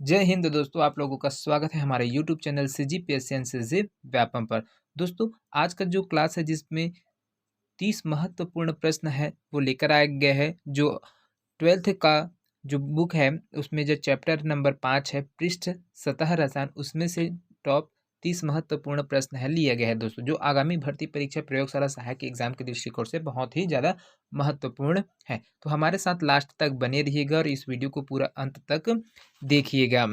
जय हिंद दोस्तों, आप लोगों का स्वागत है हमारे YouTube channel CGPSC NCC Vyapam पर। दोस्तों, आज का जो क्लास है जिसमें 30 महत्वपूर्ण प्रश्न है वो लेकर आया गया है। जो 12th का जो बुक है उसमें जो चैप्टर नंबर 5 है पृष्ठ सतह रसायन, उसमें से टॉप 30 महत्वपूर्ण प्रश्न है लिया गया है दोस्तों, जो आगामी भर्ती परीक्षा प्रयोगशाला सहायक एग्जाम के दृष्टिकोण से बहुत ही ज़्यादा महत्वपूर्ण है। तो हमारे साथ लास्ट तक बने रहिएगा और इस वीडियो को पूरा अंत तक देखिएगा, है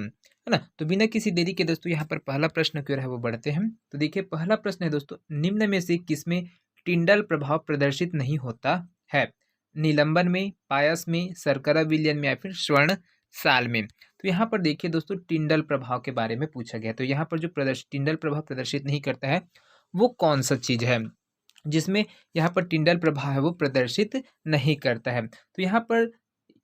ना। तो बिना किसी देरी के दोस्तों यहाँ पर पहला प्रश्न क्यों है वो बढ़ते हैं। तो देखिए, पहला प्रश्न है दोस्तों, निम्न में से किसमें टिंडल प्रभाव प्रदर्शित नहीं होता है? निलंबन में, पायस में, शर्करा विलयन में या फिर स्वर्ण साल में। तो यहाँ पर देखिए दोस्तों, टिंडल प्रभाव के बारे में पूछा गया। तो यहाँ पर जो टिंडल प्रभाव प्रदर्शित नहीं करता है वो कौन सा चीज है जिसमें यहाँ पर टिंडल प्रभाव है वो प्रदर्शित नहीं करता है। तो यहाँ पर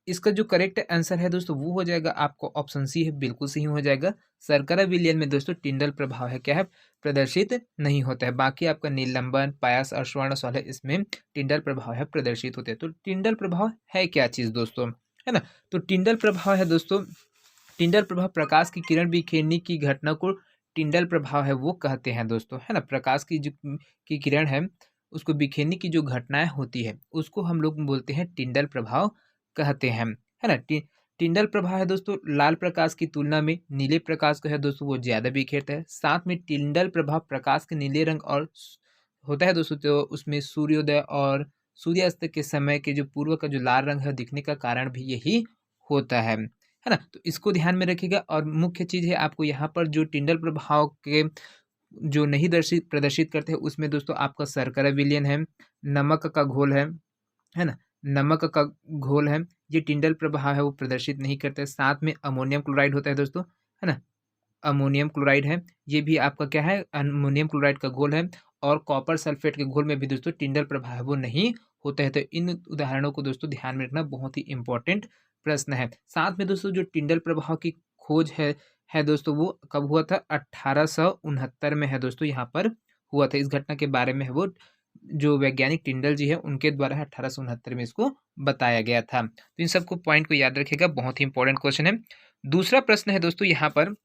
इसका जो करेक्ट आंसर है दोस्तों वो हो जाएगा आपको ऑप्शन सी है, बिल्कुल सही हो जाएगा। शर्करा विलयन में दोस्तों टिंडल प्रभाव है क्या है, प्रदर्शित नहीं होता है। बाकी आपका निलंबन, पायस और स्वर्ण सौल है, इसमें टिंडल प्रभाव है प्रदर्शित होते हैं। तो टिंडल प्रभाव है क्या चीज दोस्तों, है ना। तो टिंडल प्रभाव है दोस्तों, टिंडल प्रभाव प्रकाश की किरण बिखेरने की घटना को टिंडल प्रभाव है वो कहते हैं दोस्तों, है ना। प्रकाश की जो की किरण है उसको बिखेरने की जो घटनाएं होती है उसको हम लोग बोलते हैं टिंडल प्रभाव कहते हैं, है ना। टिंडल प्रभाव है दोस्तों लाल प्रकाश की तुलना में नीले प्रकाश को है दोस्तों वो ज्यादा बिखेरता है। साथ में टिंडल प्रभाव प्रकाश के नीले रंग और होता है दोस्तों, तो उसमें सूर्योदय और सूर्यास्त के समय के जो पूर्व का जो लाल रंग है दिखने का कारण भी यही होता है ना। तो इसको ध्यान में रखिएगा। और मुख्य चीज है आपको यहाँ पर जो टिंडल प्रभाव के जो नहीं दर्शित प्रदर्शित करते हैं उसमें दोस्तों आपका शर्करा विलयन है, नमक का घोल है ना। नमक का घोल है, ये टिंडल प्रभाव है वो प्रदर्शित नहीं करते। साथ में अमोनियम क्लोराइड होता है दोस्तों, है ना। अमोनियम क्लोराइड है, ये भी आपका क्या है, अमोनियम क्लोराइड का घोल है। और कॉपर सल्फेट के घोल में भी दोस्तों टिंडल प्रभाव वो नहीं होता है। तो इन उदाहरणों को दोस्तों ध्यान में रखना, बहुत ही इंपॉर्टेंट प्रश्न है। साथ में दोस्तों जो टिंडल प्रभाव की खोज है दोस्तों वो कब हुआ था, 1869 में है दोस्तों, यहाँ पर हुआ था। इस घटना के बारे में है वो जो वैज्ञानिक टिंडल जी है उनके द्वारा 1869 में इसको बताया गया था। तो इन सबको पॉइंट को याद रखिएगा, बहुत ही इंपॉर्टेंट क्वेश्चन है। दूसरा प्रश्न है दोस्तों यहाँ पर,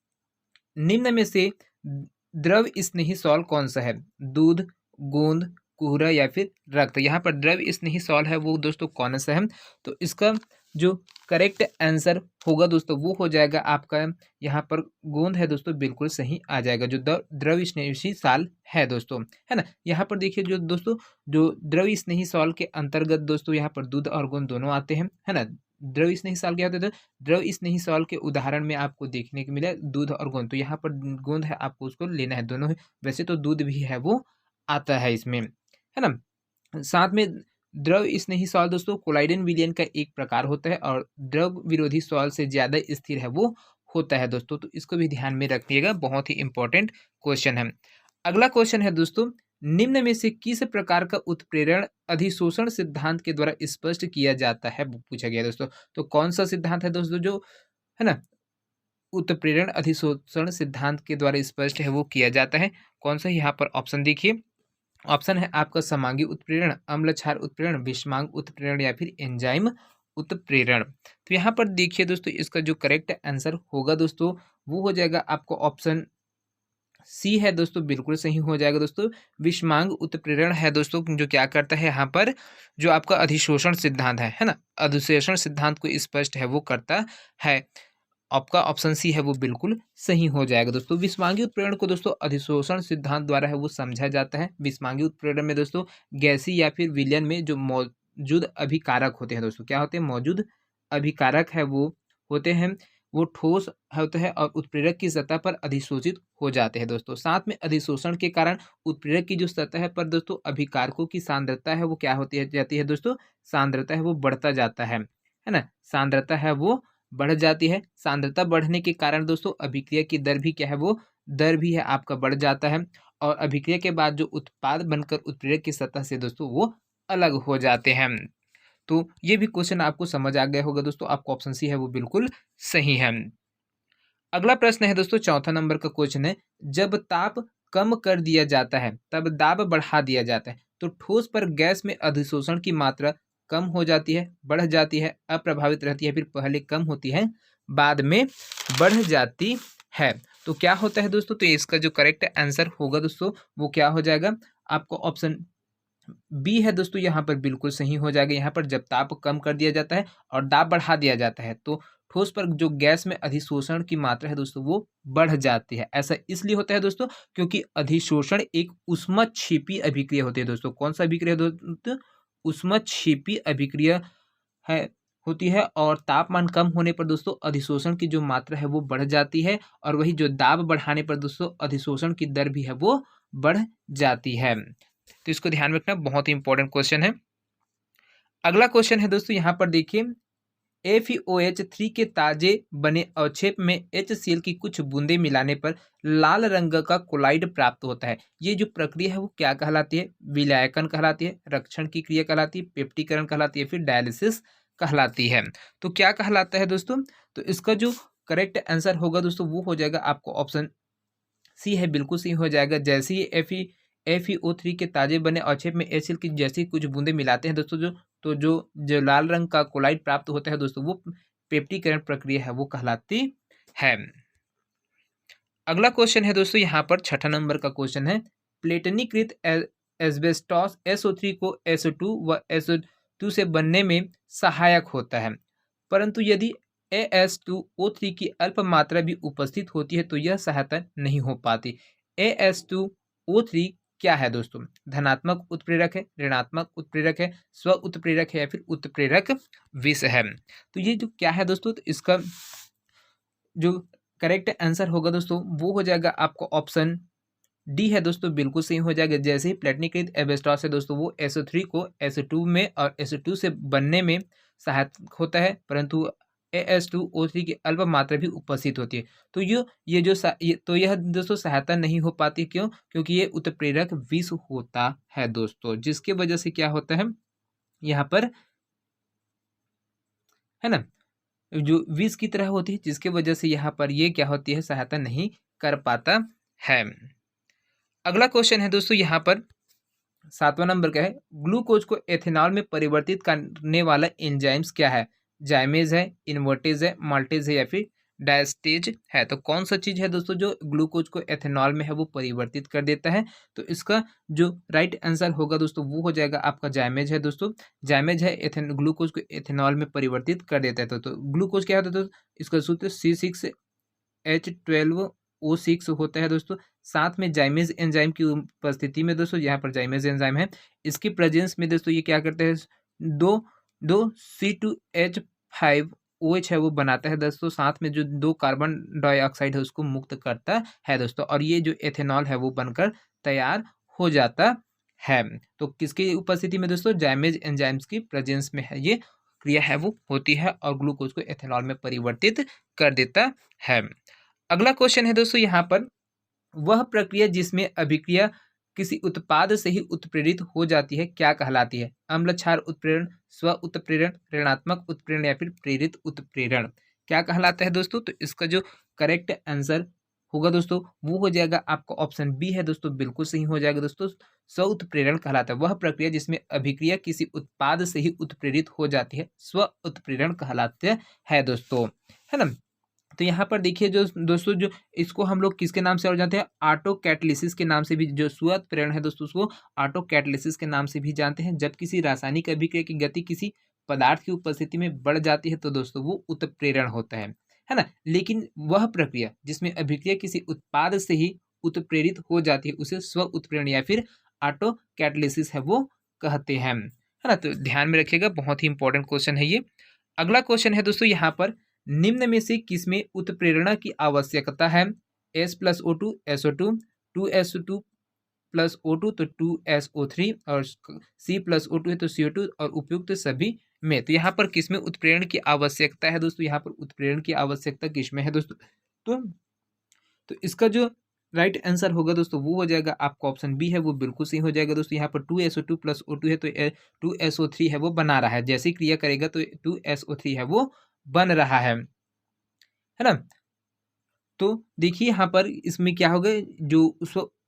निम्न में से द्रव स्नेही सॉल्ट कौन सा है? दूध, गोंद, कुहरा या फिर रक्त। यहाँ पर द्रव स्नेही सॉल्ट है वो दोस्तों कौन सा है? तो इसका जो करेक्ट आंसर होगा दोस्तों वो हो जाएगा आपका यहाँ पर गोंद है दोस्तों, बिल्कुल सही आ जाएगा। जो द्रव स्नेही साल है दोस्तों, है ना। यहाँ पर देखिए जो दोस्तों जो द्रव स्नेही सॉल्ट के अंतर्गत दोस्तों यहाँ पर दूध और गोंद दोनों आते हैं, है ना। द्रव स्नेही साल क्या होता है? द्रव स्नेही सॉल के उदाहरण में आपको देखने को मिला दूध और गोंद। तो यहाँ पर गोंद है, आपको उसको लेना है, दोनों है। वैसे तो दूध भी है वो आता है इसमें, है ना। साथ में द्रव स्नेही सॉल दोस्तों कोलाइडन विलयन का एक प्रकार होता है और द्रव विरोधी सॉल से ज्यादा स्थिर है वो होता है दोस्तों। तो इसको भी ध्यान में रखिएगा, बहुत ही इंपॉर्टेंट क्वेश्चन है। अगला क्वेश्चन है दोस्तों, निम्न में से किस प्रकार का उत्प्रेरण अधिशोषण सिद्धांत के द्वारा स्पष्ट किया जाता है, वो पूछा गया दोस्तों। तो कौन सा सिद्धांत है दोस्तों जो, है ना, उत्प्रेरण अधिशोषण सिद्धांत के द्वारा स्पष्ट है वो किया जाता है? कौन सा? यहाँ पर ऑप्शन देखिए, ऑप्शन है आपका समांगी उत्प्रेरण, अम्ल क्षार उत्प्रेरण, विषमांग उत्प्रेरण या फिर एंजाइम उत्प्रेरण। तो यहाँ पर देखिए दोस्तों इसका जो करेक्ट आंसर होगा दोस्तों वो हो जाएगा आपको ऑप्शन सी है दोस्तों, बिल्कुल सही हो जाएगा दोस्तों। विषमांग उत्प्रेरण है दोस्तों जो क्या करता है यहाँ पर, जो आपका अधिशोषण सिद्धांत है ना, अधिशोषण सिद्धांत को स्पष्ट है वो करता है। आपका ऑप्शन सी है वो बिल्कुल सही हो जाएगा दोस्तों। विषमांगी उत्प्रेरण को दोस्तों अधिशोषण सिद्धांत द्वारा है वो समझा जाता है। विषमांगी उत्प्रेरण में दोस्तों गैसी या फिर विलयन में जो मौजूद अभिकारक होते हैं दोस्तों, क्या होते हैं, मौजूद अभिकारक है वो होते हैं, वो ठोस होते हैं और उत्प्रेरक की सतह पर अधिशोषित हो जाते हैं दोस्तों। साथ में अधिशोषण के कारण उत्प्रेरक की जो सतह पर दोस्तों अभिकारकों की सांद्रता है वो क्या होती है जाती है दोस्तों, सांद्रता है वो बढ़ता जाता है ना। सांद्रता है वो बढ़ जाती है। सांद्रता बढ़ने के कारण दोस्तों अभिक्रिया की दर भी क्या है, वो दर भी है आपका बढ़ जाता है। और अभिक्रिया के बाद जो उत्पाद बनकर उत्प्रेरक की सतह से दोस्तों वो अलग हो जाते हैं। तो ये भी क्वेश्चन आपको समझ आ गया होगा दोस्तों, आपको ऑप्शन सी है वो बिल्कुल सही है। अगला प्रश्न है दोस्तों, चौथा नंबर का क्वेश्चन है, जब ताप कम कर दिया जाता है तब दाब बढ़ा दिया जाता है। तो ठोस पर गैस में अधिशोषण की मात्रा कम हो जाती है, बढ़ जाती है, अप्रभावित रहती है, फिर पहले कम होती है, बाद में बढ़ जाती है। तो क्या होता है दोस्तों, तो इसका जो करेक्ट आंसर होगा दोस्तों वो क्या हो जाएगा, आपको ऑप्शन बी है दोस्तों, यहाँ पर बिल्कुल सही हो जाएगा। यहाँ पर जब ताप कम कर दिया जाता है और दाब बढ़ा दिया जाता है तो ठोस पर जो गैस में अधिशोषण की मात्रा है दोस्तों वो बढ़ जाती है। ऐसा इसलिए होता है दोस्तों क्योंकि अधिशोषण एक ऊष्मक्षेपी अभिक्रिया होती है दोस्तों। कौन सा अभिक्रिया दोस्तों, ऊष्मक्षेपी अभिक्रिया है होती है। और तापमान कम होने पर दोस्तों अधिशोषण की जो मात्रा है वो बढ़ जाती है, और वही जो दाब बढ़ाने पर दोस्तों अधिशोषण की दर भी है वो बढ़ जाती है। तो इसको ध्यान में रखना, बहुत ही इंपॉर्टेंट क्वेश्चन है। अगला क्वेश्चन है दोस्तों, यहाँ पर देखिए, FeOH3 के ताजे बने अवक्षेप में HCl की कुछ बूंदे मिलाने पर लाल रंग का कोलाइड प्राप्त होता है। ये जो प्रक्रिया है वो क्या कहलाती है, विलायकन कहलाती है, रक्षण की क्रिया कहलाती है, पेप्टीकरण कहलाती है, फिर डायलिसिस कहलाती है। तो क्या कहलाता है दोस्तों, तो इसका जो करेक्ट आंसर होगा दोस्तों वो हो जाएगा आपको ऑप्शन सी है, बिल्कुल सही हो जाएगा। जैसे ही FeO3 के ताजे बने अवक्षेप में HCl की जैसी कुछ बूंदे मिलाते हैं दोस्तों, जो लाल रंग का कोलाइड प्राप्त होता है दोस्तों वो पेप्टीकरण प्रक्रिया है वो कहलाती है। अगला क्वेश्चन है दोस्तों, यहाँ पर छठा नंबर का क्वेश्चन है, प्लेटनीकृत एस्बेस्टॉस SO3 को SO2 व SO2 से बनने में सहायक होता है, परंतु यदि AS2O3 की अल्प मात्रा भी उपस्थित होती है तो यह सहायता नहीं हो पाती। AS2O3 क्या है दोस्तों, धनात्मक उत्प्रेरक है, ऋणात्मक उत्प्रेरक है, स्व उत्प्रेरक है, या फिर उत्प्रेरक विष है। तो ये जो क्या है दोस्तों, तो इसका जो करेक्ट आंसर होगा दोस्तों वो हो जाएगा आपको ऑप्शन डी है दोस्तों, बिल्कुल सही हो जाएगा। जैसे ही प्लेटनीकृत एस्बेस्टॉस है दोस्तों वो SO3 को SO2 में और SO2 से बनने में सहायक होता है, परंतु AS2O3 की अल्प मात्रा भी उपस्थित होती है। तो यह दोस्तों सहायता नहीं हो पाती, क्यों, क्योंकि ये उत्प्रेरक विष होता है दोस्तों, जिसके वजह से क्या होता है यहाँ पर, है ना, जो विष की तरह होती है, जिसके वजह से यहाँ पर ये क्या होती है, सहायता नहीं कर पाता है। अगला क्वेश्चन है दोस्तों, यहाँ पर 7वां नंबर का है, ग्लूकोज को एथेनॉल में परिवर्तित करने वाला एंजाइम्स क्या है, जाइमेज है, इन्वर्टेज है, माल्टेज है, या फिर डायस्टेज है। तो कौन सा चीज है दोस्तों जो ग्लूकोज को एथेनॉल में है वो परिवर्तित कर देता है, तो इसका जो राइट आंसर होगा दोस्तों वो हो जाएगा आपका जाइमेज है दोस्तों। जाइमेज है ग्लूकोज को एथेनॉल में परिवर्तित कर देता है। तो ग्लूकोज क्या होता है दोस्तों, इसका सूत्र C6H12O6 होता है दोस्तों। साथ में जाइमेज एंजाइम की उपस्थिति में दोस्तों, यहाँ पर जाइमेज एंजाइम है, इसकी प्रेजेंस में दोस्तों ये क्या करते हैं, दो दो C2H5OH है वो बनाता है दोस्तों, साथ में जो 2 कार्बन डाइऑक्साइड है उसको मुक्त करता है दोस्तों, और ये जो एथेनॉल है वो बनकर तैयार हो जाता है। तो किसकी उपस्थिति में दोस्तों, जाइमेज एंजाइम्स की प्रेजेंस में है ये क्रिया है वो होती है, और ग्लूकोज को एथेनॉल में परिवर्तित कर देता है। अगला क्वेश्चन है दोस्तों, यहाँ पर वह प्रक्रिया जिसमें अभिक्रिया किसी उत्पाद से ही उत्प्रेरित हो जाती है क्या कहलाती है, अम्ल क्षार उत्प्रेरण, स्व उत्प्रेरण, ऋणात्मक उत्प्रेरण, या फिर प्रेरित उत्प्रेरण, क्या कहलाता है दोस्तों। तो इसका जो करेक्ट आंसर होगा दोस्तों वो हो जाएगा आपका ऑप्शन बी है दोस्तों, बिल्कुल सही हो जाएगा दोस्तों। स्व उत्प्रेरण कहलाता है वह प्रक्रिया जिसमें अभिक्रिया किसी उत्पाद से ही उत्प्रेरित हो जाती है, स्व उत्प्रेरण कहलाते हैं दोस्तों, है ना। तो यहाँ पर देखिए जो दोस्तों, जो इसको हम लोग किसके नाम से और जानते हैं, ऑटो कैटलिसिस के नाम से भी, जो स्व उत्प्रेरण है दोस्तों उसको ऑटो कैटलिसिस के नाम से भी जानते हैं। जब किसी रासायनिक अभिक्रिया की गति किसी पदार्थ की उपस्थिति में बढ़ जाती है तो दोस्तों वो उत्प्रेरण होता है ना। लेकिन वह प्रक्रिया जिसमें अभिक्रिया किसी उत्पाद से ही उत्प्रेरित हो जाती है उसे स्व उत्प्रेरण या फिर ऑटो कैटलिसिस है वो कहते हैं, है ना। तो ध्यान में रखिएगा, बहुत ही इंपॉर्टेंट क्वेश्चन है ये। अगला क्वेश्चन है दोस्तों, यहाँ पर निम्न में से किसमें उत्प्रेरणा की आवश्यकता है, S+O2 SO2, 2SO2 plus O2 तो 2SO3, और C+O2 है तो CO2, और उपयुक्त सभी में। तो यहाँ पर किसमें उत्प्रेरण की आवश्यकता है दोस्तों, यहाँ पर उत्प्रेरण की आवश्यकता किसमें है दोस्तों, तो इसका जो राइट आंसर होगा दोस्तों वो हो जाएगा आपका ऑप्शन बी है, वो बिल्कुल सही हो जाएगा दोस्तों। यहाँ पर 2SO2 प्लस O2 है तो 2SO3 है वो बना रहा है, जैसे क्रिया करेगा तो 2SO3 है वो बन रहा है ना। तो देखिए यहाँ पर इसमें क्या होगा, जो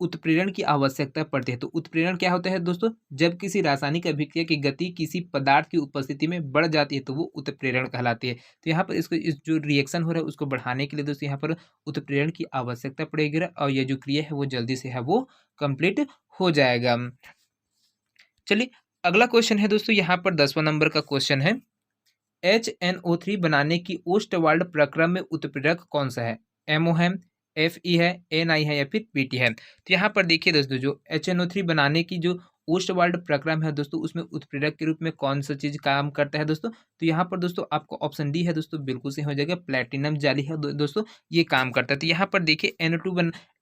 उत्प्रेरण की आवश्यकता पड़ती है। तो उत्प्रेरण क्या होता है दोस्तों? जब किसी रासायनिक अभिक्रिया की गति किसी पदार्थ की उपस्थिति में बढ़ जाती है तो वो उत्प्रेरण कहलाती है। तो यहाँ पर इसको इस जो रिएक्शन हो रहा है उसको बढ़ाने के लिए दोस्तों यहाँ पर उत्प्रेरण की आवश्यकता पड़ेगी और ये जो क्रिया है वो जल्दी से है वो कंप्लीट हो जाएगा। चलिए अगला क्वेश्चन है दोस्तों, यहाँ पर 10वां नंबर का क्वेश्चन है, HNO3 बनाने की ओस्टवाल्ड प्रक्रम में उत्प्रेरक कौन सा है? MO है, FE है, NI है या फिर PT है? तो यहाँ पर देखिए दोस्तों, जो HNO3 बनाने की जो ओस्टवाल्ड प्रक्रम है दोस्तों, उसमें उत्प्रेरक के रूप में कौन सा चीज काम करता है दोस्तों? तो यहाँ पर दोस्तों आपको ऑप्शन डी है दोस्तों, बिल्कुल सही हो जाएगा, प्लेटिनम जाली है दोस्तों, ये काम करता है। तो यहाँ पर देखिए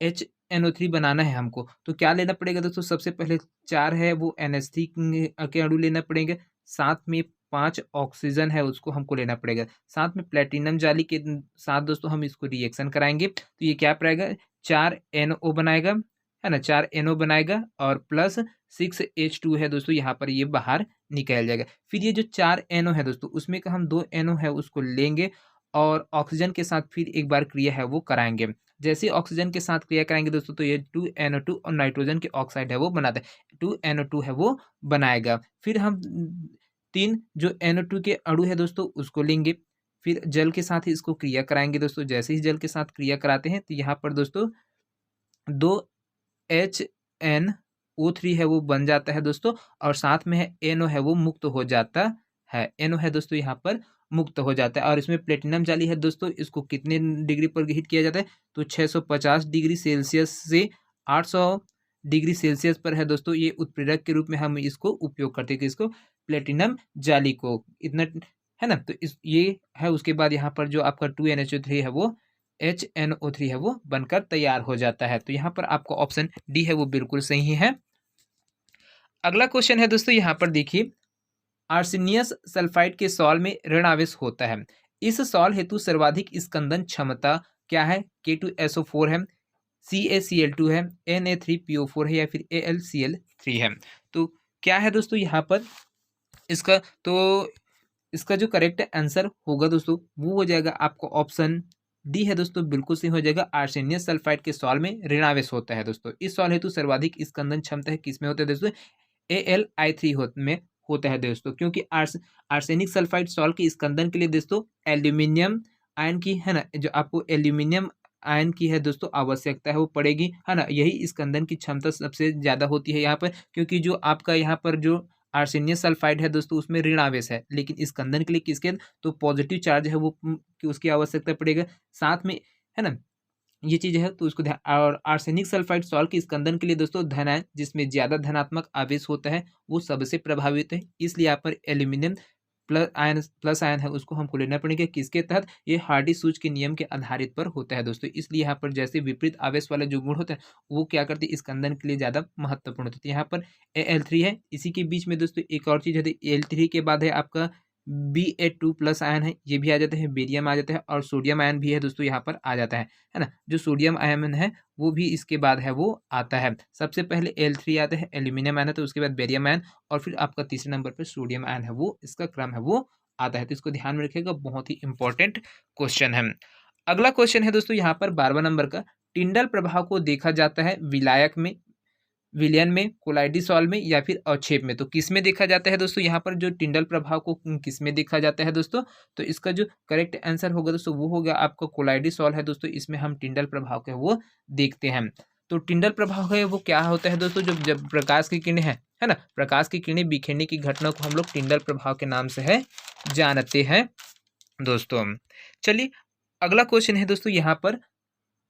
HNO3 बनाना है हमको, तो क्या लेना पड़ेगा दोस्तों? सबसे पहले 4 है वो NH3 के अणु लेना पड़ेंगे, साथ में 5 ऑक्सीजन है उसको हमको लेना पड़ेगा, साथ में प्लेटिनम जाली के साथ दोस्तों हम इसको रिएक्शन कराएंगे। तो ये क्या पड़ेगा? 4 NO बनाएगा, है ना, 4 NO बनाएगा और प्लस 6 H2 है दोस्तों, यहाँ पर ये बाहर निकल जाएगा। फिर ये जो 4 NO है दोस्तों, उसमें का हम 2 NO है उसको लेंगे और ऑक्सीजन के साथ फिर एक बार क्रिया है वो कराएंगे। जैसे ही ऑक्सीजन के साथ क्रिया कराएंगे दोस्तों, तो ये 2NO2 और नाइट्रोजन के ऑक्साइड है वो बनाता है, 2NO2 है वो बनाएगा। फिर हम 3 जो NO2 के अणु है दोस्तों उसको लेंगे, फिर जल के साथ ही इसको क्रिया कराएंगे दोस्तों। जैसे ही जल के साथ क्रिया कराते हैं तो यहाँ पर दोस्तों 2 HNO3 है वो बन जाता है दोस्तों, और साथ में है NO है वो मुक्त हो जाता है। NO है दोस्तों यहाँ पर मुक्त हो जाता है, और इसमें प्लेटिनम जाली है दोस्तों, इसको कितने डिग्री पर हीट किया जाता है? तो 650 डिग्री सेल्सियस से 800 डिग्री सेल्सियस पर है दोस्तों, ये उत्प्रेरक के रूप में हम इसको उपयोग करते हैं, कि इसको प्लेटिनम जाली को इतना, है ना। तो इस ये है, उसके बाद यहाँ पर जो आपका 2NHO3 है वो HNO3 है वो बनकर तैयार हो जाता है। तो यहाँ पर आपका ऑप्शन डी है वो बिल्कुल सही है। अगला क्वेश्चन है दोस्तों, यहाँ पर देखिए, आर्सेनियस सल्फाइड के सॉल्ट में ऋण आवेश होता है, इस सॉल्ट हेतु सर्वाधिक स्कंदन क्षमता क्या है? K2SO4 है, CaCl2 है, Na3PO4 है या फिर AlCl3 है? तो क्या है दोस्तों यहाँ पर इसका? तो इसका जो करेक्ट आंसर होगा दोस्तों वो हो जाएगा आपको ऑप्शन डी है दोस्तों, बिल्कुल सही हो जाएगा। आर्सेनियस सल्फाइड के सॉल्ट में ऋणावेश होता है दोस्तों। इस सॉल्ट हेतु सर्वाधिक स्कंदन क्षमता है किसमें होता है दोस्तों? AlI3 में होता है दोस्तों, क्योंकि आर्सेनिक सल्फाइड सॉल्ट के स्कंदन के लिए दोस्तों एल्यूमिनियम आयन की, है ना, जो आपको एल्यूमिनियम आयन की है दोस्तों आवश्यकता है वो पड़ेगी, है ना। यही स्कंदन की क्षमता सबसे ज़्यादा होती है यहाँ पर, क्योंकि जो आपका यहाँ पर जो आर्सेनियस सल्फाइड है दोस्तों उसमें ऋण आवेश है, लेकिन स्कंदन के लिए किसके? तो पॉजिटिव चार्ज है वो कि उसकी आवश्यकता पड़ेगा, साथ में, है ना, ये चीज है तो उसको ध्यान। और आर्सेनिक सल्फाइड सॉल्ट के स्कंदन के लिए दोस्तों धन आयन, जिसमें ज्यादा धनात्मक आवेश होता है, वो सबसे प्रभावित है, इसलिए यहाँ पर एल्यूमिनियम प्लस आयन है उसको हमको लेना पड़ेगा, किसके तहत? ये हार्डी सूच के नियम के आधारित पर होता है दोस्तों। इसलिए यहाँ पर जैसे विपरीत आवेश वाला जो गुण होता है वो क्या करते हैं? स्कंदन के लिए ज्यादा महत्वपूर्ण होता है। यहाँ पर Al3 है, इसी के बीच में दोस्तों एक और चीज है, Al3 के बाद है आपका Ba2+ आयन है, ये भी आ जाता है, बेरियम आ जाता है, और सोडियम आयन भी है दोस्तों यहाँ पर आ जाता है ना। जो सोडियम आयन है वो भी इसके बाद है वो आता है। सबसे पहले Al3 आता है, एल्यूमिनियम आयन है, तो उसके बाद बेरियम आयन, और फिर आपका तीसरे नंबर पर सोडियम आयन है वो, इसका क्रम है वो आता है। तो इसको ध्यान में रखिएगा, बहुत ही इंपॉर्टेंट क्वेश्चन है। अगला क्वेश्चन है दोस्तों यहाँ पर 12वां नंबर का, टिंडल प्रभाव को देखा जाता है विलायक में, विलयन में, कोलाइडिसॉल में या फिर अवक्षेप में? तो किस में देखा जाता है दोस्तों? यहाँ पर जो टिंडल प्रभाव को किस में देखा जाता है दोस्तों? तो इसका जो करेक्ट आंसर होगा दोस्तों वो होगा आपका कोलाइडिसॉल है दोस्तों, इसमें हम टिंडल प्रभाव को वो देखते हैं। तो टिंडल प्रभाव है वो क्या होता है दोस्तों? जब प्रकाश की किरणें है ना, प्रकाश की किरणें बिखेरने की घटना को हम लोग टिंडल प्रभाव के नाम से है जानते हैं दोस्तों। चलिए अगला क्वेश्चन है दोस्तों, यहाँ पर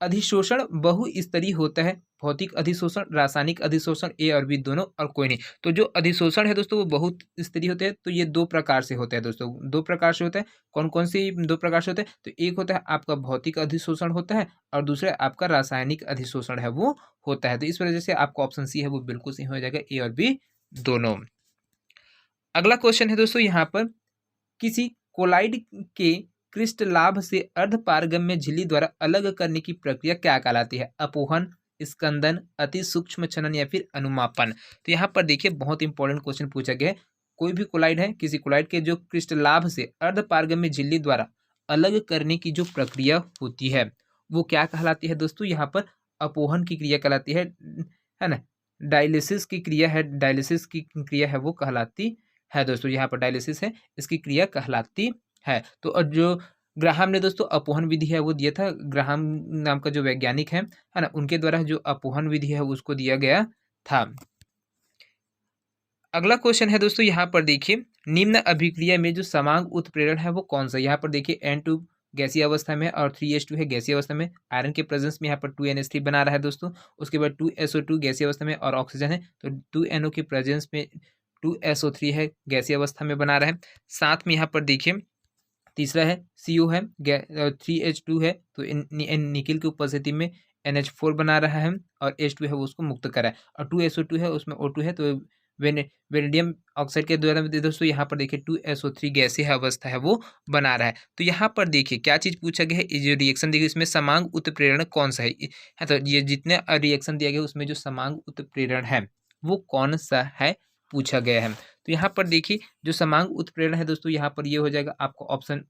अधिशोषण बहुस्तरीय होता है, भौतिक अधिशोषण, रासायनिक अधिशोषण, ए और बी दोनों, और कोई नहीं। तो जो अधिशोषण है दोस्तों वो बहुस्तरीय होते हैं, तो ये 2 प्रकार से होता है दोस्तों, 2 प्रकार से होता है। कौन कौन से 2 प्रकार से होते हैं? तो एक होता है आपका भौतिक अधिशोषण होता है, और दूसरा आपका रासायनिक अधिशोषण है वो होता है। तो इस वजह से आपका ऑप्शन सी है वो बिल्कुल सही हो जाएगा, ए और बी दोनों। अगला क्वेश्चन है दोस्तों यहाँ पर, किसी कोलाइड के क्रिस्टलाभ से अर्धपारगम्य झिल्ली द्वारा अलग करने की प्रक्रिया क्या कहलाती है? अपोहन, स्कंदन, अति सूक्ष्म छनन या फिर अनुमापन? तो यहाँ पर देखिए बहुत इंपॉर्टेंट क्वेश्चन पूछा गया है। कोई भी कोलाइड है, किसी कोलाइड के जो क्रिस्टलाभ से अर्धपारगम्य झिल्ली द्वारा अलग करने की जो प्रक्रिया होती है वो क्या कहलाती है दोस्तों? यहाँ पर अपोहन की क्रिया कहलाती है ना। डायलिसिस की क्रिया है, डायलिसिस की क्रिया है वो कहलाती है दोस्तों। यहाँ पर डायलिसिस है, इसकी क्रिया कहलाती है। तो और जो ग्राहम ने दोस्तों अपोहन विधि है वो दिया था, ग्राहम नाम का जो वैज्ञानिक है ना, उनके द्वारा जो अपोहन विधि है उसको दिया गया था। अगला क्वेश्चन है दोस्तों, यहाँ पर देखिए निम्न अभिक्रिया में जो समांग उत्प्रेरण है वो कौन सा। यहाँ पर देखिए N2 गैसीय अवस्था में और 3H2 है गैसीय अवस्था में। आयरन के प्रेजेंस में यहाँ पर 2NH3 बना रहा है दोस्तों। उसके बाद 2SO2 गैसीय अवस्था में और ऑक्सीजन है, तो 2NO के प्रेजेंस में 2SO3 है गैसीय अवस्था में बना रहा है। साथ में यहाँ पर देखिए तीसरा है CO है, 3H2 है, तो निकिल की उपस्थिति में NH4 बना रहा है और H2 है वो उसको मुक्त करा है। और 2SO2 है उसमें O2 है, तो वेनेडियम ऑक्साइड के द्वारा दोस्तों यहाँ पर देखिए 2SO3 गैसीय अवस्था है वो बना रहा है। तो यहाँ पर देखिए क्या चीज़ पूछा गया है, ये जो रिएक्शन देखिए इसमें समांग उत्प्रेरण कौन सा है। तो ये जितने रिएक्शन दिया गया उसमें जो समांग उत्प्रेरण है वो कौन सा है पूछा गया है। तो यहाँ पर देखिए जो समांग उत्प्रेरण है दोस्तों, यहाँ पर ये हो जाएगा आपको ऑप्शन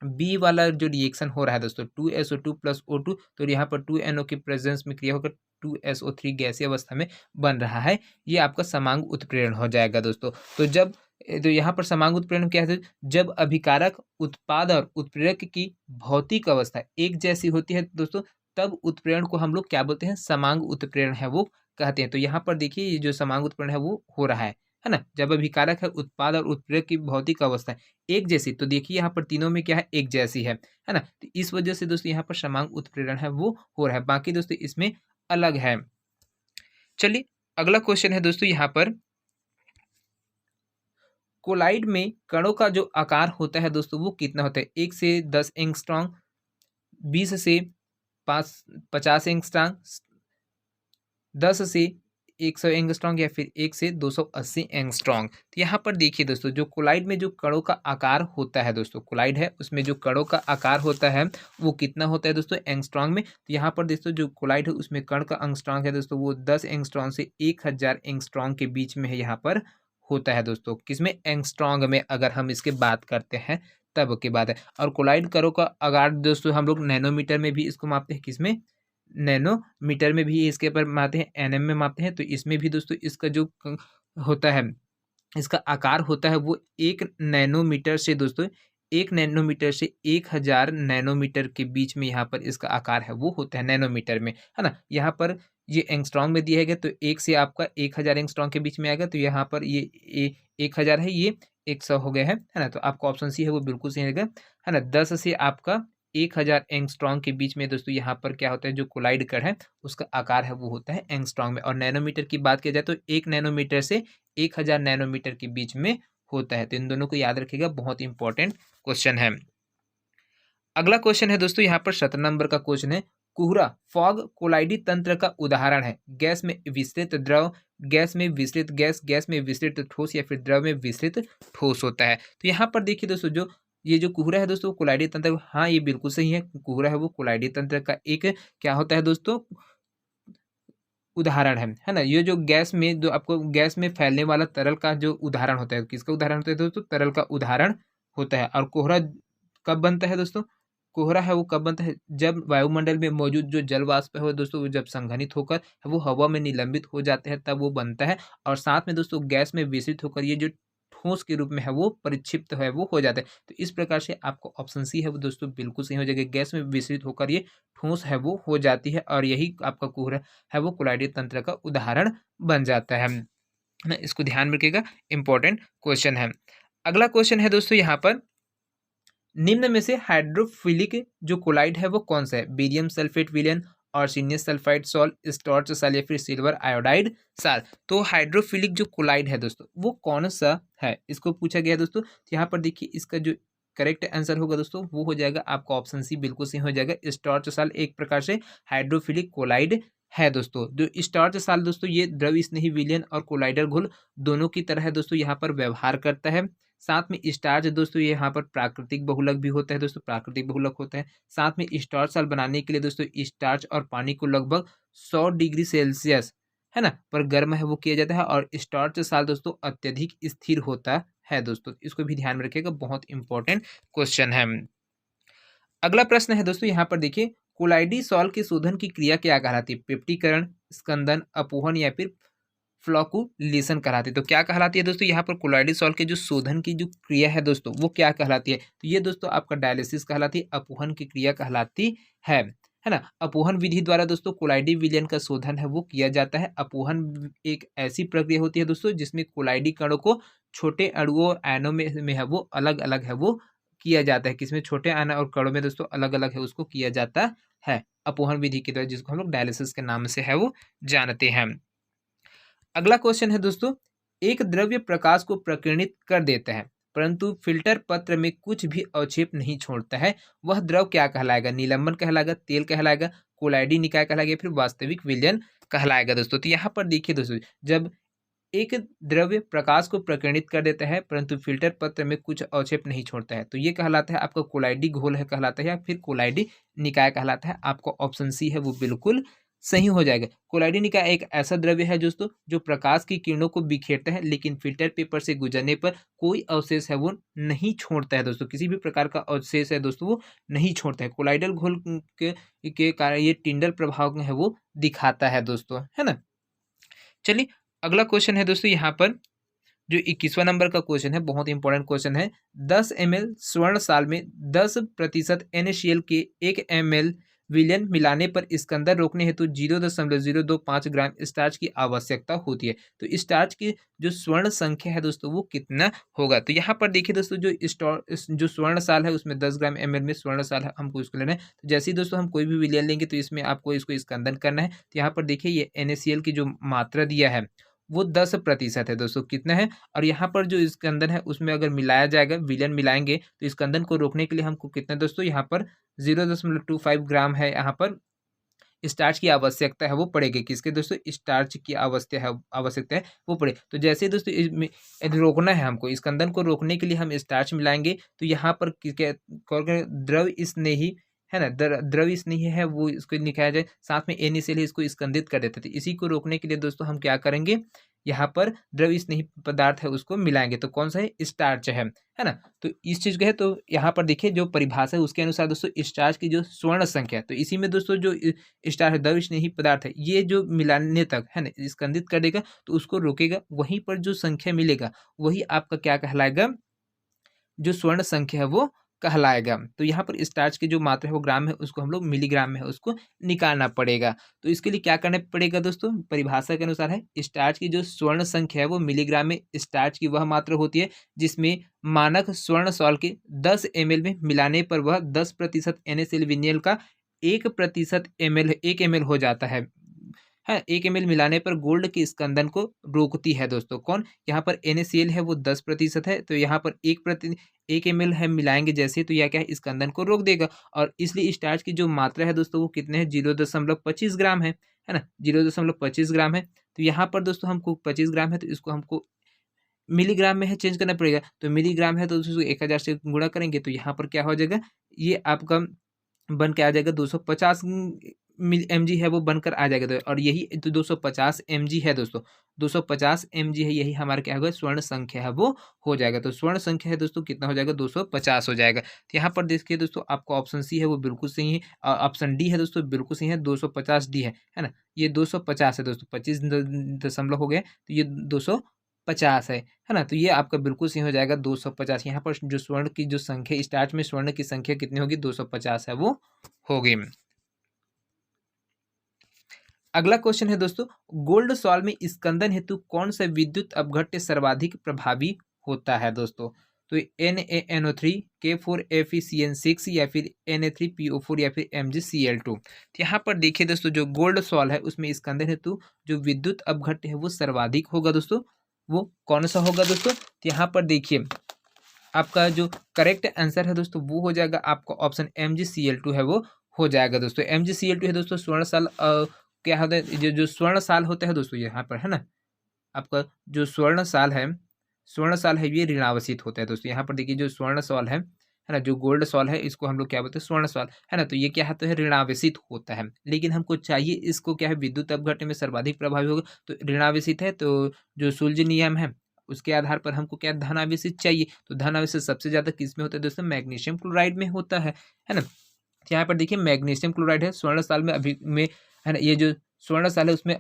बी वाला जो रिएक्शन हो रहा है दोस्तों 2SO2 प्लस O2, तो यहाँ पर 2NO के प्रेजेंस में क्रिया होकर 2SO3 गैसीय अवस्था में बन रहा है, ये आपका समांग उत्प्रेरण हो जाएगा दोस्तों। तो यहाँ पर समांग उत्प्रेरण क्या है, जब अभिकारक उत्पाद और उत्प्रेरक की भौतिक अवस्था एक जैसी होती है दोस्तों, तब उत्प्रेरण को हम लोग क्या बोलते हैं, समांग उत्प्रेरण है वो कहते हैं। तो यहाँ पर देखिए ये जो समांग उत्प्रेरण है वो हो रहा है ना, जब अभिकारक है उत्पाद और उत्प्रेरक की भौतिक अवस्था एक जैसी, तो देखिए यहाँ पर तीनों में क्या है, एक जैसी है ना। तो इस वजह से दोस्तों यहाँ पर समांग उत्प्रेरण है वो हो रहा है, बाकी दोस्तों इसमें अलग है। चलिए अगला क्वेश्चन है दोस्तों, यहाँ पर कोलाइड में कणों का जो आकार होता है दोस्तों वो कितना होता है, 1 से 10 एंगस्ट्रॉन्ग, 20 से 50 एंगस्ट्रॉन्ग, 10 से 100 एंगस्ट्रॉन्ग या फिर 1 से 280 एंगस्ट्रॉन्ग। तो यहाँ पर देखिए दोस्तों जो कोलाइड में जो कणों का आकार होता है दोस्तों, कोलाइड है उसमें जो कणों का आकार होता है वो कितना होता है दोस्तों, एंगस्ट्रॉन्ग में। तो यहाँ पर दोस्तों जो कोलाइड है उसमें कण का एंगस्ट्रॉन्ग है दोस्तों वो 10 एंगस्ट्रॉन्ग से 1000 एंगस्ट्रॉन्ग के बीच में है, यहाँ पर होता है दोस्तों। किसमें, एंगस्ट्रॉन्ग में, अगर हम इसके बात करते हैं तब की बात है। और कोलाइड कणों का आकार दोस्तों हम लोग नैनोमीटर में भी इसको मापते हैं, किसमें, नैनोमीटर में भी इसके पर मापते हैं, एनएम में मापते हैं। तो इसमें भी दोस्तों इसका जो होता है, इसका आकार होता है वो 1 नैनोमीटर से दोस्तों 1 नैनोमीटर से 1000 नैनोमीटर के बीच में यहाँ पर इसका आकार है वो होता है नैनोमीटर में, है ना। यहाँ पर ये एंगस्ट्रॉन्ग में दिया गया, तो 1 से आपका 1000 एंगस्ट्रॉन्ग के बीच में आएगा, तो यहाँ पर ये 1000 है, ये 100 हो गया है ना। तो आपका ऑप्शन सी है वो बिल्कुल सही रहेगा, है ना। 10 से आपका 1000 एंगस्ट्रॉन्ग के बीच में दोस्तों यहाँ पर क्या होता है, जो कोलाइड कण है उसका आकार है वो होता है एंगस्ट्रॉन्ग में। और नैनोमीटर की बात की जाए तो 1 नैनोमीटर से 1000 नैनोमीटर के बीच में होता है। तो इन दोनों को याद रखिएगा, बहुत इंपॉर्टेंट क्वेश्चन है। अगला क्वेश्चन है दोस्तों, यहाँ पर 17 नंबर का क्वेश्चन है, कुहरा फॉग कोलाइडी तंत्र का उदाहरण है। गैस में विस्तृत द्रव, गैस में विस्तृत गैस, गैस में विस्तृत ठोस या फिर द्रव में विस्तृत ठोस होता है। तो यहाँ पर देखिए दोस्तों जो ये जो कुहरा है दोस्तों कोलाइडी तंत्र, हाँ ये बिल्कुल सही है, कुहरा है वो कोलाइडी तंत्र का एक क्या होता है दोस्तों, उदाहरण है ना। ये जो गैस में, जो आपको गैस में फैलने वाला तरल का जो उदाहरण होता है, किसका उदाहरण होता है दोस्तों, तरल का उदाहरण होता है। और कोहरा कब बनता है दोस्तों, कोहरा है वो कब बनता है, जब वायुमंडल में मौजूद जो जल वाष्प है दोस्तों वो जब संघनित होकर वो हवा में निलंबित हो जाते हैं तब वो बनता है। और साथ में दोस्तों गैस में विस्तृत होकर ये जो ठोस के रूप में है वो परिक्षिप्त है वो हो जाता है। तो इस प्रकार से आपको ऑप्शन सी है वो दोस्तों बिल्कुल सही हो जाएगा, गैस में विस्तृत होकर ये ठोस है वो हो जाती है, और यही आपका कोहरा है वो कोलाइडी तंत्र का उदाहरण बन जाता है ना। इसको ध्यान में रखिएगा, इंपॉर्टेंट क्वेश्चन है। अगला क्वेश्चन है दोस्तों, यहाँ पर निम्न में से हाइड्रोफिलिक जो कोलाइड है वो कौन सा है, बेरियम सल्फेट विलयन, आर्सेनियस सल्फाइड सॉल्ट, स्टॉर्च साल या फिर सिल्वर आयोडाइड साल। तो हाइड्रोफिलिक जो कोलाइड है दोस्तों वो कौन सा है, इसको पूछा गया है दोस्तों। तो यहाँ पर देखिए इसका जो करेक्ट आंसर होगा दोस्तों वो हो जाएगा आपका ऑप्शन सी, बिल्कुल सही हो जाएगा। स्टॉर्च साल एक प्रकार से हाइड्रोफिलिक कोलाइड है दोस्तों। जो स्टॉर्च साल दोस्तों ये द्रव स्नेही विलयन और कोलाइडर घुल दोनों की तरह है दोस्तों, यहाँ पर व्यवहार करता है। साथ में स्टार्च दोस्तों ये यहाँ पर प्राकृतिक बहुलक भी होता है दोस्तों, प्राकृतिक बहुलक होता है। साथ में स्टार्च साल बनाने के लिए दोस्तों स्टार्च और पानी को लगभग 100 डिग्री सेल्सियस है ना पर गर्म है वो किया जाता है। और स्टार्च साल दोस्तों अत्यधिक स्थिर होता है दोस्तों, इसको भी ध्यान में रखिएगा, बहुत इंपॉर्टेंट क्वेश्चन है। अगला प्रश्न है दोस्तों, यहाँ पर देखिए कोलाइडी सॉल्ट के शोधन की क्रिया क्या कहलाती है? पेप्टीकरण, स्कंदन, अपोहन या फिर फ्लॉकुलेशन कहलाती है। तो क्या कहलाती है दोस्तों यहाँ पर कोलाइडी सॉल्ट के जो शोधन की जो क्रिया है दोस्तों वो क्या कहलाती है? तो ये दोस्तों आपका डायलिसिस कहलाती है, अपोहन की क्रिया कहलाती है ना? अपोहन विधि द्वारा दोस्तों कोलाइडी विलयन का शोधन है वो किया जाता है। अपोहन एक ऐसी प्रक्रिया होती है दोस्तों जिसमें कोलाइडी कणों को छोटे अणुओं और आयनों में है वो अलग-अलग है वो किया जाता है। किसमें? छोटे आयन और कणों में दोस्तों अलग-अलग है उसको किया जाता है। अपोहन विधि के द्वारा जिसको हम लोग डायलिसिस के नाम से है वो जानते हैं। अगला क्वेश्चन है दोस्तों, एक द्रव्य प्रकाश को प्रकीर्णित कर देता है परंतु फिल्टर पत्र में कुछ भी अवक्षेप नहीं छोड़ता है, वह द्रव क्या कहलाएगा? निलंबन कहलाएगा, तेल कहलाएगा, कोलाइडी निकाय कहलाएगा या फिर वास्तविक विलयन कहलाएगा दोस्तों। तो यहाँ पर देखिए दोस्तों, जब एक द्रव्य प्रकाश को प्रकीर्णित कर देता है परंतु फिल्टर पत्र में कुछ अवक्षेप नहीं छोड़ता है तो ये कहलाता है आपका कोलाइडी घोल है कहलाता है या फिर कोलाइडी निकाय कहलाता है। आपका ऑप्शन सी है वो बिल्कुल सही हो जाएगा। कोलाइडी निकाय एक ऐसा द्रव्य है दोस्तों जो प्रकाश की किरणों को बिखेरता है लेकिन फिल्टर पेपर से गुजरने पर कोई अवशेष है वो नहीं छोड़ता है दोस्तों, किसी भी प्रकार का अवशेष है दोस्तों वो नहीं छोड़ता है। कोलाइडल घोल के कारण ये टिंडल प्रभाव है वो दिखाता है दोस्तों, है ना। चलिए अगला क्वेश्चन है दोस्तों, यहाँ पर जो 21वां नंबर का क्वेश्चन है बहुत इंपॉर्टेंट क्वेश्चन है। 10 ml स्वर्ण साल में 10% NaCl के 1 ml विलयन मिलाने पर स्कंदन रोकने हेतु 0.025 ग्राम स्टार्च की आवश्यकता होती है। तो स्टार्च की जो स्वर्ण संख्या है दोस्तों वो कितना होगा? तो यहाँ पर देखिए दोस्तों, जो स्वर्ण साल है उसमें 10 ग्राम ml में स्वर्ण साल है, हमको इसको लेना है। तो जैसे ही दोस्तों हम कोई भी विलयन लेंगे तो इसमें आपको इसको स्कंदन करना है। तो यहाँ पर देखिए ये NaCl की जो मात्रा दिया है वो 10% है दोस्तों, कितना है? और यहाँ पर जो स्कंदन है उसमें अगर मिलाया जाएगा, विलयन मिलाएंगे तो स्कंदन को रोकने के लिए हमको कितना दोस्तों यहाँ पर 0.25 ग्राम है यहाँ पर स्टार्च की आवश्यकता है वो पड़ेगी। किसके दोस्तों? स्टार्च की आवश्यकता है वो पड़े। तो जैसे ही दोस्तों इसमें रोकना है हमको, स्कंदन को रोकने के लिए हम स्टार्च मिलाएंगे तो यहाँ पर द्रव स्नेही है ना, द्रव स्नेही है वो इसको निकाला जाए, साथ में NaCl इसको स्कंदित कर देते थे। इसी को रोकने के लिए दोस्तों हम क्या करेंगे, यहाँ पर द्रव स्नेही पदार्थ है उसको मिलाएंगे। तो कौन सा है? स्टार्च है ना। तो इस चीज का है, तो यहाँ पर देखिए जो परिभाषा है उसके अनुसार दोस्तों स्टार्च की जो स्वर्ण संख्या, तो इसी में दोस्तों जो स्टार है द्रव स्नेही पदार्थ है ये जो मिलाने तक है ना स्कंदित कर देगा तो उसको रोकेगा, वहीं पर जो संख्या मिलेगा वही आपका क्या कहलाएगा? जो स्वर्ण संख्या है वो कहलाएगा। तो यहाँ पर स्टार्च की जो मात्रा है वो ग्राम है, उसको हम लोग मिलीग्राम में है उसको निकालना पड़ेगा। तो इसके लिए क्या करना पड़ेगा दोस्तों? परिभाषा के अनुसार है स्टार्च की जो स्वर्ण संख्या है वो मिलीग्राम में स्टार्च की वह मात्रा होती है जिसमें मानक स्वर्ण सॉल्ट के 10 ml में मिलाने पर वह 10% NaCl विनियल का 1 ml हो जाता है 1 ml मिलाने पर गोल्ड के स्कंदन को रोकती है दोस्तों। कौन? यहाँ पर NaCl है वो 10% है, तो यहाँ पर 1 ml है मिलाएंगे जैसे, तो यह क्या है? स्कंदन को रोक देगा। और इसलिए स्टार्च की जो मात्रा है दोस्तों वो कितने है? 0.25 ग्राम है ना, 0.25 ग्राम है। तो यहाँ पर दोस्तों हमको 25 ग्राम है तो इसको हमको मिलीग्राम में है चेंज करना पड़ेगा। तो मिलीग्राम है तो उसको 1000 से गुणा करेंगे तो यहाँ पर क्या हो जाएगा? ये आपका बन के आ जाएगा 250 mg है वो बनकर आ जाएगा। तो और यही तो 250 mg है दोस्तों, 250 mg है, यही हमारा क्या होगा? स्वर्ण संख्या है वो हो जाएगा। तो स्वर्ण संख्या है दोस्तों कितना हो जाएगा? 250 हो जाएगा। तो यहाँ पर देखिए दोस्तों आपका ऑप्शन सी है वो बिल्कुल सही है, ऑप्शन डी है दोस्तों बिल्कुल सही है, 250 डी है ना। ये 250 है दोस्तों, 25 दशमलव हो गए तो ये 250 है ना। तो ये आपका बिल्कुल सही हो जाएगा 250। यहाँ पर जो स्वर्ण की जो संख्या स्टार्च में स्वर्ण की संख्या कितनी होगी? 250 है वो होगी। अगला क्वेश्चन है दोस्तों, गोल्ड सॉल्ट में स्कंदन हेतु कौन सा विद्युत अपघट्य सर्वाधिक प्रभावी होता है दोस्तों? तो NaNO3, K4FeCN6 या फिर Na3PO4 या फिर MgCl2। तो यहाँ पर देखिए दोस्तों जो गोल्ड सॉल्ट है उसमें स्कंदन हेतु जो विद्युत अपघट्य है वो सर्वाधिक होगा दोस्तों। वो कौन सा होगा दोस्तों? तो यहाँ पर देखिए आपका जो करेक्ट आंसर है दोस्तों वो हो जाएगा आपका ऑप्शन MgCl2 है वो हो जाएगा दोस्तों। MgCl2 है दोस्तों स्वर्ण साल क्या होता है? जो स्वर्ण साल होता है दोस्तों यहाँ पर है ना, आपका जो स्वर्ण साल है ये ऋणावशित होता है दोस्तों। यहाँ पर देखिए जो स्वर्ण सॉल है ना, जो गोल्ड सॉल है इसको हम लोग क्या बोलते हैं? स्वर्ण सॉल है ना। तो ये क्या होता है? ऋणावेशित होता है। लेकिन हमको चाहिए इसको क्या है? विद्युत अपघट्य में सर्वाधिक प्रभावी होगा, तो ऋणावेशित है तो जो सुल्ज नियम है उसके आधार पर हमको क्या धनावेशित चाहिए। तो धनावेशित सबसे ज्यादा किस में होता है दोस्तों? मैग्नीशियम क्लोराइड में होता है ना। तो यहाँ पर देखिए मैग्नीशियम क्लोराइड है, स्वर्ण साल में अभी में है ना, ये जो स्वर्ण साल है उसमें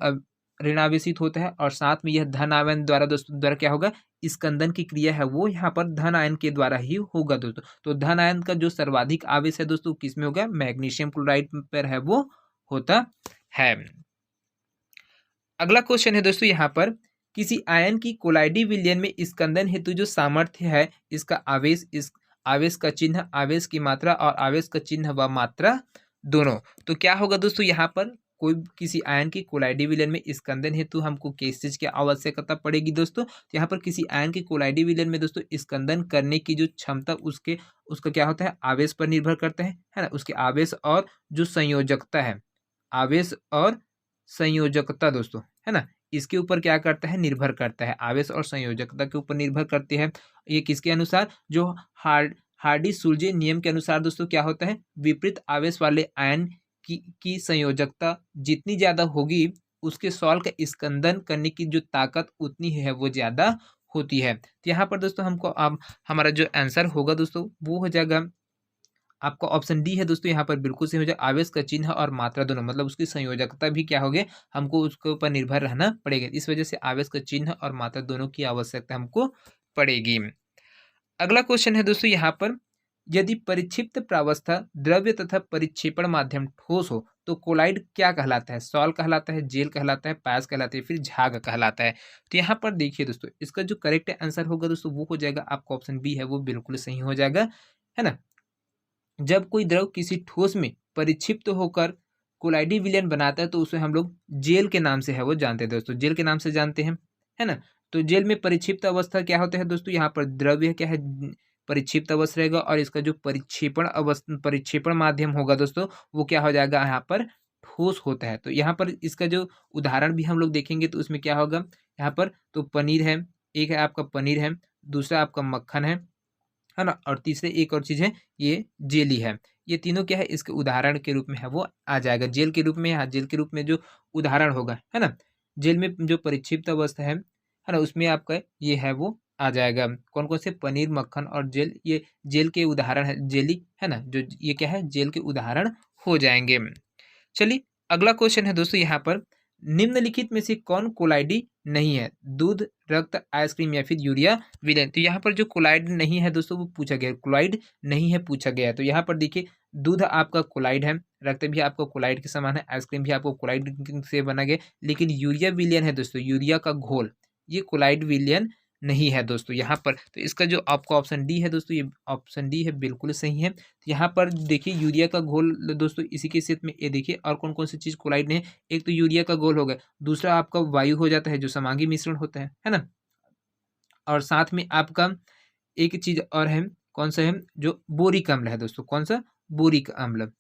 ऋणावेशित होता है और साथ में यह धन आयन द्वारा दोस्तों द्वारा क्या होगा, स्कंदन की क्रिया है वो यहाँ पर धन आयन के द्वारा ही होगा दोस्तों। तो धन आयन का जो सर्वाधिक आवेश है दोस्तों किस में होगा, मैग्नीशियम क्लोराइड पर है वो होता है। अगला क्वेश्चन है दोस्तों यहाँ पर, किसी आयन की कोलाइडी विलयन में स्कंदन हेतु जो सामर्थ्य है, इसका आवेश, इस आवेश का चिन्ह, आवेश की मात्रा और आवेश का चिन्ह व मात्रा दोनों। तो क्या होगा दोस्तों यहाँ पर, कोई किसी आयन की कोलाइडी विलयन में स्कंदन हेतु हमको किस चीज की आवश्यकता पड़ेगी दोस्तों, तो यहाँ पर किसी आयन की कोलाइडी विलयन में दोस्तों स्कंदन करने की जो क्षमता उसका क्या होता है, आवेश पर निर्भर करता है ना, उसके आवेश और जो संयोजकता है, आवेश और संयोजकता दोस्तों, है ना, इसके ऊपर क्या करता है, निर्भर करता है, आवेश और संयोजकता के ऊपर निर्भर करती है। ये किसके अनुसार, जो हार्डी सुलजे नियम के अनुसार दोस्तों क्या होता है, विपरीत आवेश वाले आयन की संयोजकता जितनी ज्यादा होगी उसके सॉल्ट का स्कंदन करने की जो ताकत उतनी है वो ज्यादा होती है। तो यहाँ पर दोस्तों हमको अब हमारा जो आंसर होगा दोस्तों वो हो जाएगा आपका ऑप्शन डी है दोस्तों, यहाँ पर बिल्कुल सही हो जाए, आवेश का चिन्ह और मात्रा दोनों, मतलब उसकी संयोजकता भी क्या होगी, हमको उसके ऊपर निर्भर रहना पड़ेगा, इस वजह से आवेश का चिन्ह और मात्रा दोनों की आवश्यकता हमको पड़ेगी। अगला क्वेश्चन है दोस्तों यहाँ पर, यदि परिक्षिप्त प्रावस्था द्रव्य तथा परिक्षेपण माध्यम ठोस हो तो कोलाइड क्या कहलाता है, सॉल कहलाता है, जेल कहलाता है, पास कहलाता है, फिर झाग कहलाता है। तो यहाँ पर देखिए दोस्तों, इसका जो करेक्ट आंसर होगा दोस्तों वो हो जाएगा आपका ऑप्शन बी है वो बिल्कुल सही हो जाएगा, है ना। जब कोई द्रव किसी ठोस में परिक्षिप्त होकर कोलाइडी विलयन बनाता है तो उसे हम लोग जेल के नाम से है वो जानते हैं दोस्तों, जेल के नाम से जानते हैं, है ना। तो जेल में परिक्षिप्त अवस्था क्या होता है दोस्तों, यहाँ पर द्रव्य क्या है, परिक्षिप्त अवस्था रहेगा और इसका जो परिक्षेपण माध्यम होगा दोस्तों वो क्या हो जाएगा, यहाँ पर ठोस होता है। तो यहाँ पर इसका जो उदाहरण भी हम लोग देखेंगे तो उसमें क्या होगा, यहाँ पर तो पनीर है, एक है आपका पनीर है, दूसरा आपका मक्खन है ना, और तीसरे एक और चीज़ है ये जेली है, ये तीनों क्या है इसके उदाहरण के रूप में है वो आ जाएगा, जेल के रूप में, हाँ जेल के रूप में जो उदाहरण होगा, है ना, जेल में जो परिक्षिप्त अवस्था है ना, उसमें आपका ये है वो आ जाएगा, कौन कौन से, पनीर, मक्खन और जेल, ये जेल के उदाहरण है, जेली है ना, जो ये क्या है जेल के उदाहरण हो जाएंगे। चलिए अगला क्वेश्चन है दोस्तों यहाँ पर, निम्नलिखित में से कौन कोलाइडी नहीं है, दूध, रक्त, आइसक्रीम या फिर यूरिया विलेन। तो यहाँ पर जो कोलाइड नहीं है दोस्तों वो पूछा गया है, कोलाइड नहीं है पूछा गया है। तो यहाँ पर देखिए दूध आपका कोलाइड है, रक्त भी आपका कोलाइड के समान है, आइसक्रीम भी आपको कोलाइड से बना गया, लेकिन यूरिया विलियन है दोस्तों, यूरिया का घोल ये कोलाइड विलियन नहीं है दोस्तों यहाँ पर। तो इसका जो आपका ऑप्शन डी है दोस्तों, ये ऑप्शन डी है बिल्कुल सही है। तो यहाँ पर देखिए यूरिया का घोल दोस्तों इसी के क्षेत्र में ये देखिए, और कौन कौन सी चीज़ कोलाइड नहीं है, एक तो यूरिया का घोल हो गया, दूसरा आपका वायु हो जाता है जो समांगी मिश्रण होता है ना, और साथ में आपका एक चीज़ और है, कौन सा है, जो बोरिक अम्ल है दोस्तों, कौन सा, बोरिक अम्ल,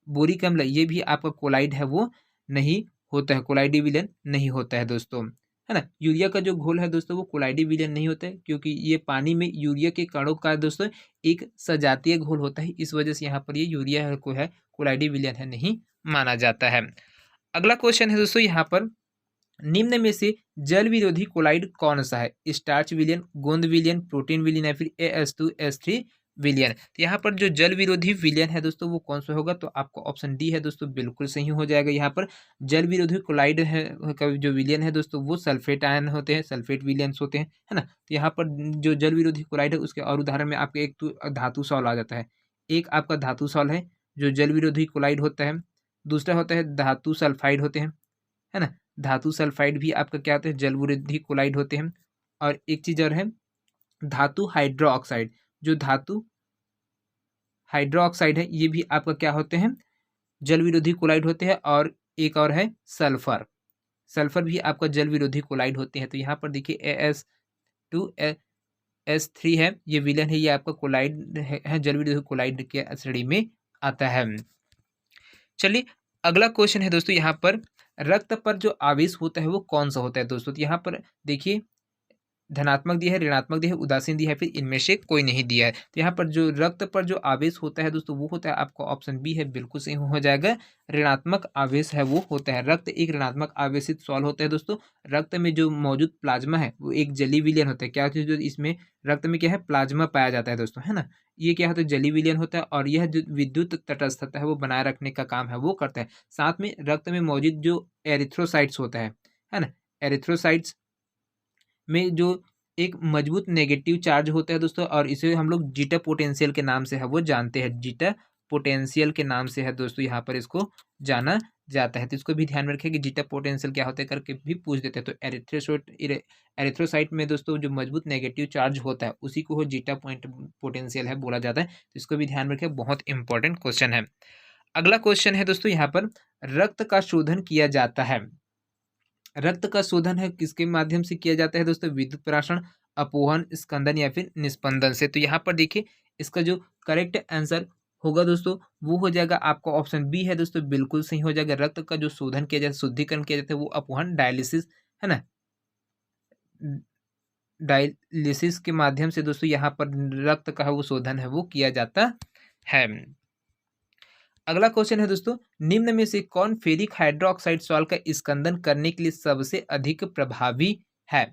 बोरिक अम्ल ये भी आपका कोलाइड है वो नहीं होता है, कोलाइडी विलयन नहीं होता है दोस्तों, है ना। यूरिया का जो घोल है दोस्तों वो कोलाइडी विलयन नहीं होता है, क्योंकि ये पानी में यूरिया के कणों का दोस्तों एक सजातीय घोल होता है, इस वजह से यहाँ पर ये यूरिया को है कोलाइडी विलयन है नहीं माना जाता है। अगला क्वेश्चन है दोस्तों यहाँ पर, निम्न में से जल विरोधी कोलाइड कौन सा है, स्टार्च विलियन, गोंद विलियन, प्रोटीन विलियन या फिर AS2S3 विलियन। तो यहाँ पर जो जल विरोधी विलियन है दोस्तों वो कौन सा होगा, तो आपको ऑप्शन डी है दोस्तों बिल्कुल सही हो जाएगा। यहाँ पर जल विरोधी कोलाइड है का जो विलियन है दोस्तों वो सल्फेट आयन होते हैं, सल्फेट विलियंस होते हैं, है ना। तो यहाँ पर जो जल विरोधी कोलाइड है उसके और उदाहरण में आपके एक तो धातु सॉल आ जाता है, एक आपका धातु सॉल है जो जल विरोधी कोलाइड होता है, दूसरा होता है धातु सल्फाइड होते हैं, है ना, धातु सल्फाइड भी आपका क्या होते हैं, जल विरोधी कोलाइड होते हैं, और एक चीज और है धातु हाइड्रो ऑक्साइड, जो धातु हाइड्रो ऑक्साइड है ये भी आपका क्या होते हैं, जल विरोधी कोलाइड होते हैं, और एक और है सल्फर, सल्फर भी आपका जल विरोधी कोलाइड होते हैं। तो यहाँ पर देखिए AS2S3 है ये विलन है, ये आपका कोलाइड है जल विरोधी कोलाइड के श्रेणी में आता है। चलिए अगला क्वेश्चन है दोस्तों यहाँ पर, रक्त पर जो आवेश होता है वो कौन सा होता है दोस्तों। तो यहाँ पर देखिए धनात्मक दिया है, ऋणात्मक दिया है, उदासीन दिया है, फिर इनमें से कोई नहीं दिया है। तो यहाँ पर जो रक्त पर जो आवेश होता है दोस्तों वो होता है आपका ऑप्शन बी है, बिल्कुल सही हो जाएगा। ऋणात्मक आवेश है वो होता है। रक्त एक ऋणात्मक आवेशित सॉल्व होता है दोस्तों। रक्त में जो मौजूद प्लाज्मा है वो एक जलीय विलयन होता है। क्या होता है जो इसमें रक्त में क्या है, प्लाज्मा पाया जाता है दोस्तों, है ना। ये क्या होता है, जलीय विलयन होता है और यह जो विद्युत तटस्थता है वो बनाए रखने का काम है वो करता है। साथ में रक्त में मौजूद जो एरिथ्रोसाइट्स होता है ना, एरिथ्रोसाइट्स में जो एक मजबूत नेगेटिव चार्ज होता है दोस्तों, और इसे हम लोग जीटा पोटेंशियल के नाम से है वो जानते हैं। जीटा पोटेंशियल के नाम से है दोस्तों यहाँ पर इसको जाना जाता है। तो इसको भी ध्यान में रखें कि जीटा पोटेंशियल क्या होता है करके भी पूछ देते हैं। तो एरिथ्रोसाइट में दोस्तों जो मजबूत नेगेटिव चार्ज होता है उसी को जीटा पॉइंट पोटेंशियल है बोला जाता है। तो इसको भी ध्यान में रखें, बहुत इंपॉर्टेंट क्वेश्चन है। अगला क्वेश्चन है दोस्तों यहाँ पर, रक्त का शोधन किया जाता है। रक्त का शोधन है किसके माध्यम से किया जाता है दोस्तों, विद्युत प्राशन, अपोहन, स्कंदन या फिर निस्पंदन से। तो यहाँ पर देखिए इसका जो करेक्ट आंसर होगा दोस्तों वो हो जाएगा आपका ऑप्शन बी है दोस्तों, बिल्कुल सही हो जाएगा। रक्त का जो शोधन किया जाता है, शुद्धिकरण किया जाता है वो अपोहन, डायलिसिस, है ना, डायलिसिस के माध्यम से दोस्तों यहाँ पर रक्त का वो शोधन है वो किया जाता है। अगला क्वेश्चन है दोस्तों, निम्न में से कौन फेरिक हाइड्रोक्साइड सॉल्ट का स्कंदन करने के लिए सबसे अधिक प्रभावी है।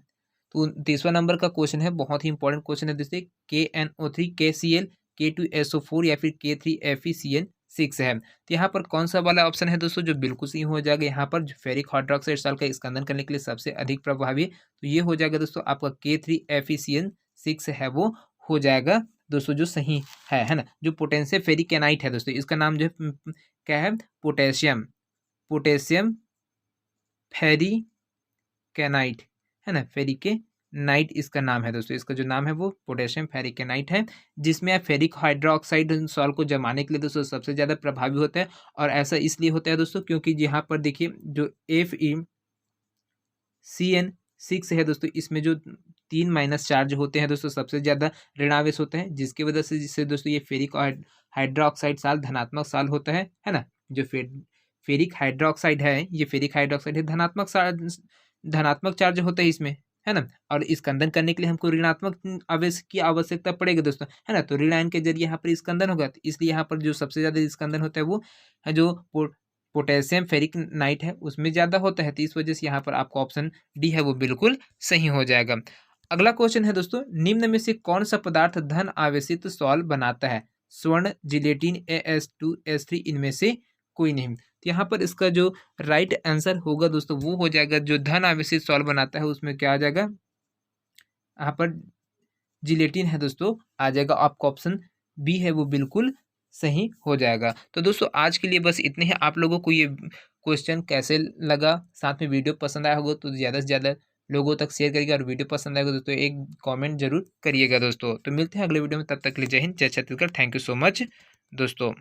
तो 30वां नंबर का क्वेश्चन है, बहुत ही इंपॉर्टेंट क्वेश्चन है दोस्तों। KNO3, KCl, K2SO4 या फिर K3FeCN6 है। तो यहाँ पर कौन सा वाला ऑप्शन है दोस्तों जो बिल्कुल सही हो जाएगा, यहाँ पर जो फेरिक हाइड्रोक्साइड सॉल्ट का स्कंदन करने के लिए सबसे अधिक प्रभावी है तो ये हो जाएगा दोस्तों आपका K3FeCN6 है वो हो जाएगा दोस्तों जो सही है ना। जो पोटेशियम फेरिकेनाइट है दोस्तों, इसका नाम जो है क्या है, पोटेशियम पोटेशियम फेरिकेनाइट, है ना, फेरिकेनाइट इसका नाम है दोस्तों। इसका जो नाम है वो पोटेशियम फेरिकेनाइट है, जिसमें आप फेरिक हाइड्रोक्साइड सॉल्ट को जमाने के लिए दोस्तों सबसे ज़्यादा प्रभावी होता है। और ऐसा इसलिए होता है दोस्तों क्योंकि यहाँ पर देखिए जो FeCN6 है दोस्तों, इसमें जो 3 माइनस चार्ज होते हैं दोस्तों सबसे ज़्यादा ऋणावेश होते हैं, जिसकी वजह से जिससे दोस्तों ये फेरिक हाइड्रोक्साइड साल्ट धनात्मक साल्ट होता है ना। जो फेरिक हाइड्रोक्साइड है, ये फेरिक हाइड्रोक्साइड है धनात्मक चार्ज होता है इसमें, है ना। और स्कंदन करने के लिए हमको ऋणात्मक आवेश की आवश्यकता पड़ेगी दोस्तों, है ना। तो ऋण आयन के जरिए यहाँ पर स्कंदन होगा, तो इसलिए यहाँ पर जो सबसे ज़्यादा स्कंदन होता है वो है जो पोटेशियम फेरिकनाइट है उसमें ज़्यादा होता है। तो इस वजह से यहाँ पर आपका ऑप्शन डी है वो बिल्कुल सही हो जाएगा। अगला क्वेश्चन है दोस्तों, निम्न में से कौन सा पदार्थ धन आवेशित सॉल्व बनाता है। स्वर्ण, जिलेटिन, AS2S3 इनमें से कोई नहीं। तो यहाँ पर इसका जो राइट आंसर होगा दोस्तों वो हो जाएगा, जो धन आवेशित सॉल्व बनाता है उसमें क्या आ जाएगा, यहाँ पर जिलेटिन है दोस्तों, आ जाएगा। आपका ऑप्शन बी है वो बिल्कुल सही हो जाएगा। तो दोस्तों आज के लिए बस इतने ही। आप लोगों को ये क्वेश्चन कैसे लगा, साथ में वीडियो पसंद आया होगा तो ज़्यादा से ज़्यादा लोगों तक शेयर करिएगा, और वीडियो पसंद आएगा दोस्तों एक कमेंट जरूर करिएगा दोस्तों। तो मिलते हैं अगले वीडियो में, तब तक के लिए जय हिंद, जय Chhattisgarh. Thank you so much दोस्तों।